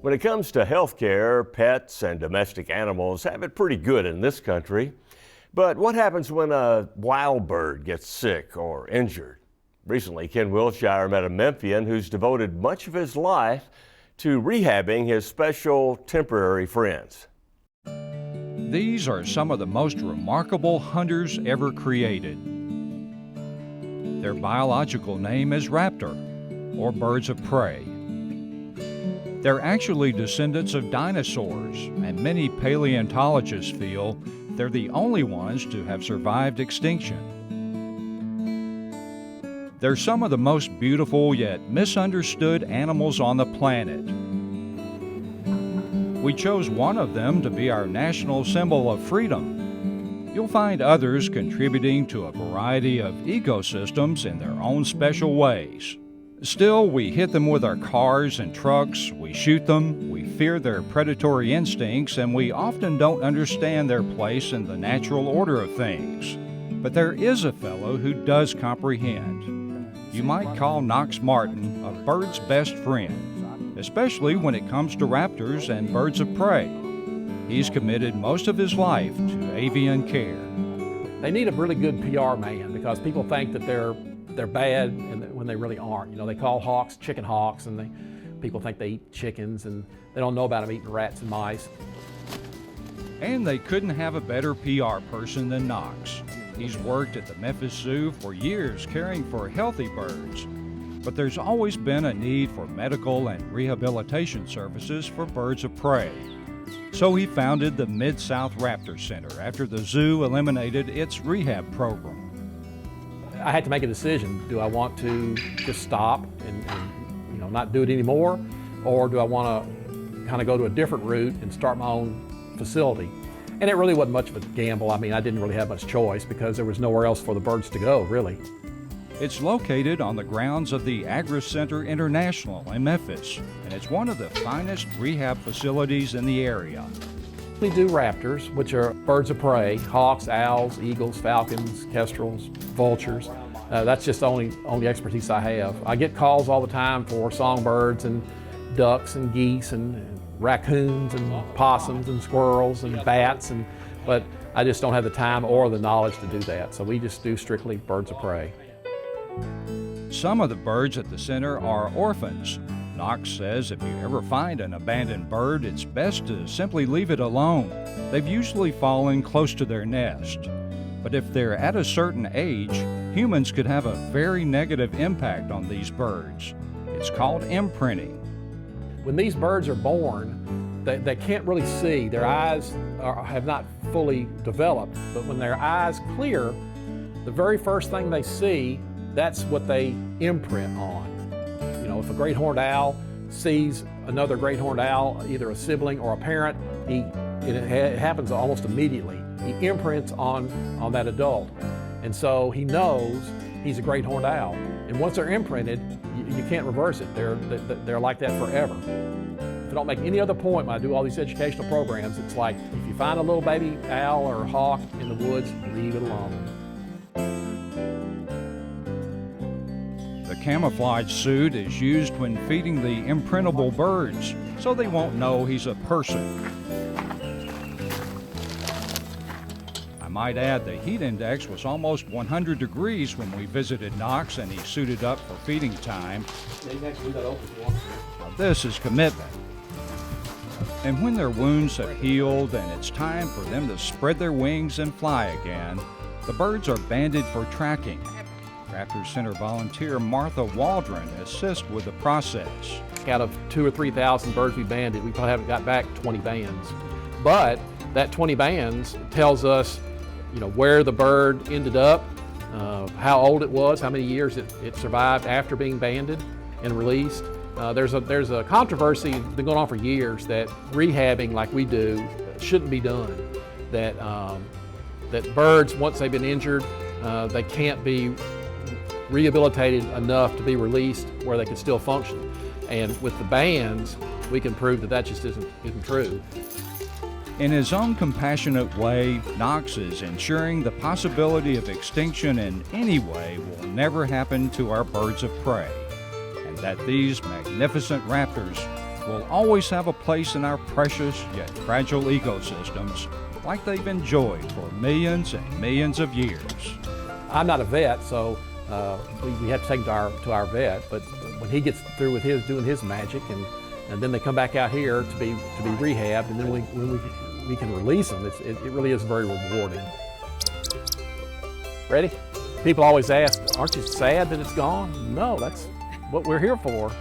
When it comes to health care, pets and domestic animals have it pretty good in this country. But what happens when a wild bird gets sick or injured? Recently, Ken Wilshire met a Memphian who's devoted much of his life to rehabbing his special temporary friends. These are some of the most remarkable hunters ever created. Their biological name is Raptor, or birds of prey. They're actually descendants of dinosaurs, and many paleontologists feel they're the only ones to have survived extinction. They're some of the most beautiful yet misunderstood animals on the planet. We chose one of them to be our national symbol of freedom. You'll find others contributing to a variety of ecosystems in their own special ways. Still, we hit them with our cars and trucks, we shoot them, we fear their predatory instincts, and we often don't understand their place in the natural order of things. But there is a fellow who does comprehend. You might call Knox Martin a bird's best friend, especially when it comes to raptors and birds of prey. He's committed most of his life to avian care. They need a really good PR man because people think that they're bad and when they really aren't. You know, they call hawks chicken hawks, and people think they eat chickens, and they don't know about them eating rats and mice. And they couldn't have a better PR person than Knox. He's worked at the Memphis Zoo for years caring for healthy birds. But there's always been a need for medical and rehabilitation services for birds of prey. So he founded the Mid-South Raptor Center after the zoo eliminated its rehab program. I had to make a decision. Do I want to just stop and not do it anymore? Or do I want to kind of go to a different route and start my own facility? And it really wasn't much of a gamble. I mean, I didn't really have much choice because there was nowhere else for the birds to go, really. It's located on the grounds of the Agri Center International in Memphis, and it's one of the finest rehab facilities in the area. We do raptors, which are birds of prey, hawks, owls, eagles, falcons, kestrels, vultures. That's just the only expertise I have. I get calls all the time for songbirds and ducks and geese and raccoons and possums and squirrels and bats, but I just don't have the time or the knowledge to do that. So we just do strictly birds of prey. Some of the birds at the center are orphans. Knox says if you ever find an abandoned bird, it's best to simply leave it alone. They've usually fallen close to their nest. But if they're at a certain age, humans could have a very negative impact on these birds. It's called imprinting. When these birds are born, they can't really see. Their eyes have not fully developed, but when their eyes clear, the very first thing they see, that's what they imprint on. You know, if a great horned owl sees another great horned owl, either a sibling or a parent, it happens almost immediately. He imprints on that adult. And so he knows he's a great horned owl. And once they're imprinted, you can't reverse it. They're like that forever. If I don't make any other point when I do all these educational programs, it's like if you find a little baby owl or hawk in the woods, leave it alone. The camouflage suit is used when feeding the imprintable birds, so they won't know he's a person. I might add the heat index was almost 100 degrees when we visited Knox, and he suited up for feeding time. Now this is commitment. And when their wounds have healed and it's time for them to spread their wings and fly again, the birds are banded for tracking. Raptor Center volunteer Martha Waldron assists with the process. Out of 2,000 or 3,000 birds we banded, we probably haven't got back 20 bands. But that 20 bands tells us where the bird ended up, how old it was, how many years it survived after being banded and released. There's a controversy that's been going on for years that rehabbing like we do shouldn't be done. That birds, once they've been injured, they can't be rehabilitated enough to be released where they can still function. And with the bands, we can prove that just isn't true. In his own compassionate way, Knox is ensuring the possibility of extinction in any way will never happen to our birds of prey, and that these magnificent raptors will always have a place in our precious yet fragile ecosystems, like they've enjoyed for millions and millions of years. I'm not a vet, so we have to take him to our vet, but when he gets through with doing his magic, and then they come back out here to be rehabbed, and then when we can release them, it really is very rewarding. Ready? People always ask, aren't you sad that it's gone? No, that's what we're here for.